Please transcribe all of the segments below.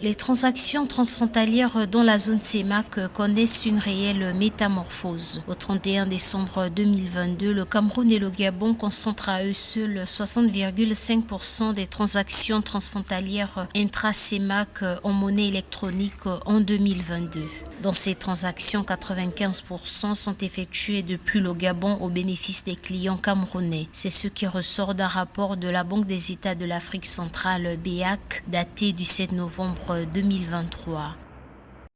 Les transactions transfrontalières dans la zone CEMAC connaissent une réelle métamorphose. Au 31 décembre 2022, le Cameroun et le Gabon concentrent à eux seuls 60,5% des transactions transfrontalières intra-CEMAC en monnaie électronique en 2022. Dans ces transactions, 95% sont effectuées depuis le Gabon au bénéfice des clients camerounais. C'est ce qui ressort d'un rapport de la Banque des États de l'Afrique centrale, BEAC, daté du 7 novembre 2023.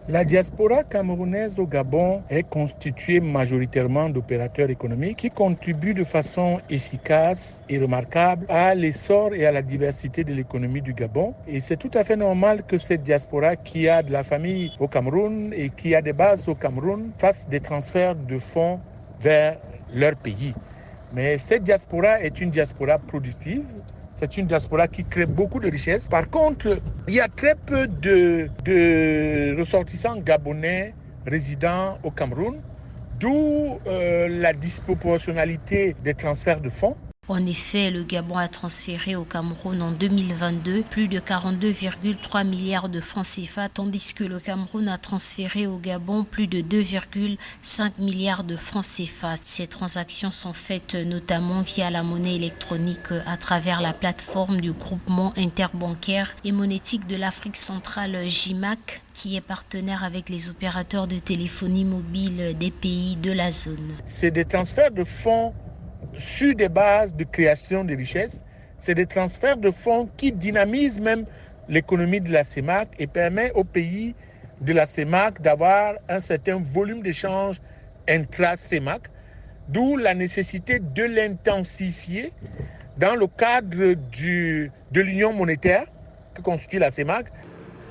La diaspora camerounaise au Gabon est constituée majoritairement d'opérateurs économiques qui contribuent de façon efficace et remarquable à l'essor et à la diversité de l'économie du Gabon. Et c'est tout à fait normal que cette diaspora qui a de la famille au Cameroun et qui a des bases au Cameroun fasse des transferts de fonds vers leur pays. Mais cette diaspora est une diaspora productive. C'est une diaspora qui crée beaucoup de richesses. Par contre, il y a très peu de ressortissants gabonais résidant au Cameroun, d'où la disproportionnalité des transferts de fonds. En effet, le Gabon a transféré au Cameroun en 2022 plus de 42,3 milliards de francs CFA, tandis que le Cameroun a transféré au Gabon plus de 2,5 milliards de francs CFA. Ces transactions sont faites notamment via la monnaie électronique à travers la plateforme du groupement interbancaire et monétique de l'Afrique centrale GIMAC, qui est partenaire avec les opérateurs de téléphonie mobile des pays de la zone. C'est des transferts de fonds sur des bases de création de richesses. C'est des transferts de fonds qui dynamisent même l'économie de la CEMAC et permet aux pays de la CEMAC d'avoir un certain volume d'échanges intra-CEMAC, d'où la nécessité de l'intensifier dans le cadre de l'union monétaire que constitue la CEMAC.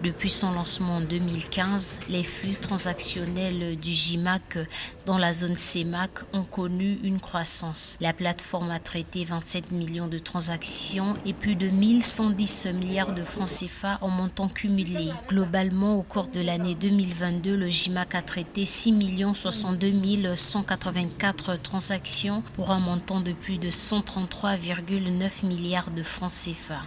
Depuis son lancement en 2015, les flux transactionnels du GIMAC dans la zone CEMAC ont connu une croissance. La plateforme a traité 27 millions de transactions et plus de 1110 milliards de francs CFA en montant cumulé. Globalement, au cours de l'année 2022, le GIMAC a traité 6 62 184 transactions pour un montant de plus de 133,9 milliards de francs CFA.